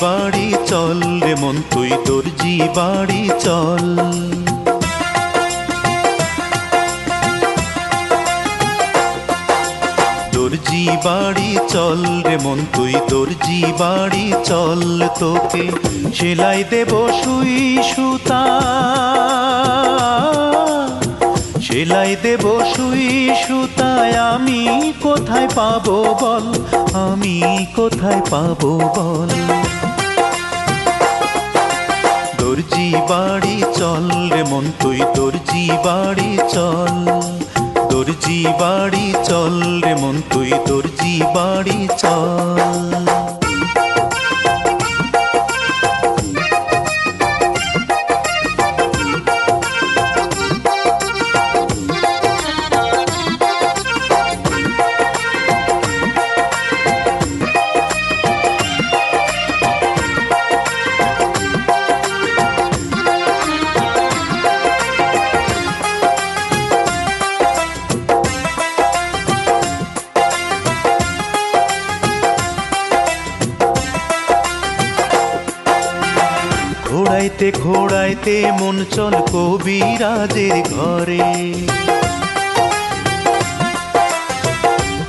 বাড়ি চল রে মন তুই দর্জি বাড়ি চল। দর্জি বাড়ি চল রে মন তুই দর্জি বাড়ি চল, তোকে সেলাই দেব সুই সুতা, সেলাই দেব সুই সুতায় আমি কোথায় পাবো বল, আমি কোথায় পাবো বল। দর্জি বাড়ি চল রে মন তুই দর্জি বাড়ি চল। দর্জি বাড়ি চল রে মন তুই দর্জি বাড়ি চল। ঘোড়াইতে ঘোড়াইতে মন চল কবিরাজের ঘরে,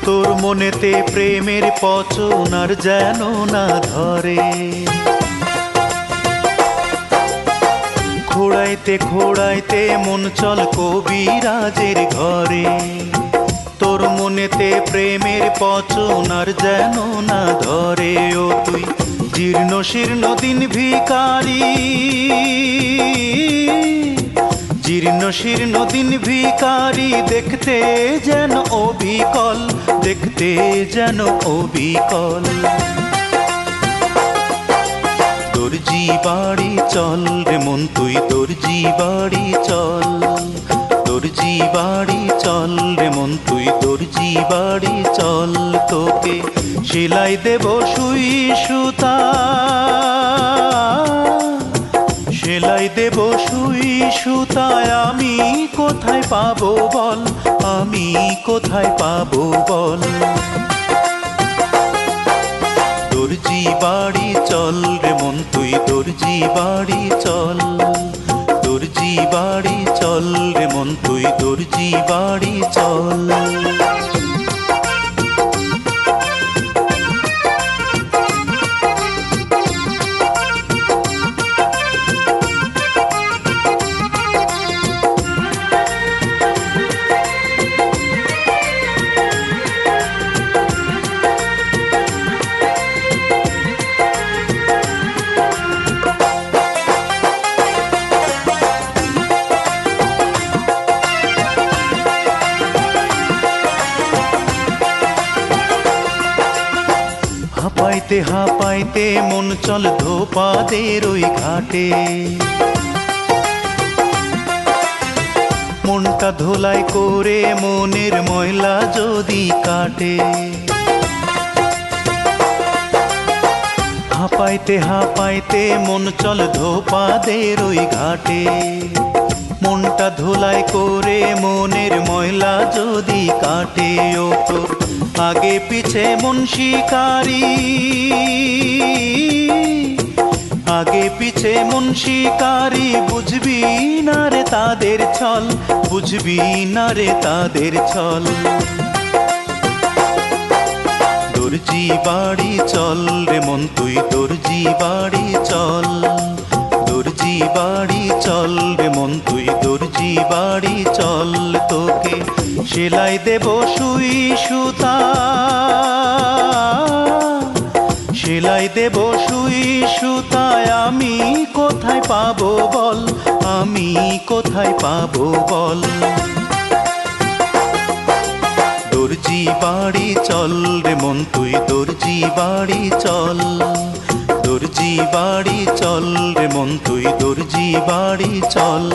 তোর মনেতে প্রেমের পচন আর যেন না ধরে। ঘোড়াইতে ঘোড়াইতে মন চল কবিরাজের ঘরে, তোর মনেতে প্রেমের পচন আর যেন না ধরে। ও তুই জীর্ণ শীর্ণ দিন ভিখারি, জীর্ণ শীর্ণ দিন ভিখারি, দেখতে যেন অবিকল, দেখতে যেন অবিকল। দর্জি বাড়ি চল রে মন তুই দর্জি বাড়ি চল। দর্জি বাড়ি চল রে মন তুই দর্জি বাড়ি চল, তোকে সেলাই দেব সুই সুতা, সেলাই দেব সুই সুতায় আমি কোথায় পাবো বল, আমি কোথায় পাবো বল। দর্জি বাড়ি চল রে মন তুই দর্জি বাড়ি চল। দর্জি বাড়ি চল রে মন তুই দর্জি বাড়ি চল। হাঁপাইতে হাঁপাইতে মন চল ধোপাদের ওই ঘাটে, মনটা ধোলাই করে মনের ময়লা যদি কাটে। হাঁপাইতে হাঁপাইতে মন চল ধোপাদের ওই ঘাটে, মনটা ধোলাই করে মনের ময়লা যদি কাটে। ও তোর আগে পিছে মন শিকারি, আগে পিছে মন শিকারি, বুঝবি না রে তাদের ছল, বুঝবি না রে তাদের ছল। দর্জি বাড়ি চল রে মন তুই দর্জি বাড়ি চল। দর্জি বাড়ি চল রে মন তুই দর্জি বাড়ি চল, তোকে সেলাই দেব সুই সুতা, সেলাই দেব সুই সুতায় আমি কোথায় পাবো বল, আমি কোথায় পাবো বল। দর্জি বাড়ি চল রে মন তুই দর্জি বাড়ি চল। দর্জি বাড়ি চল রে মন তুই দর্জি বাড়ি চল।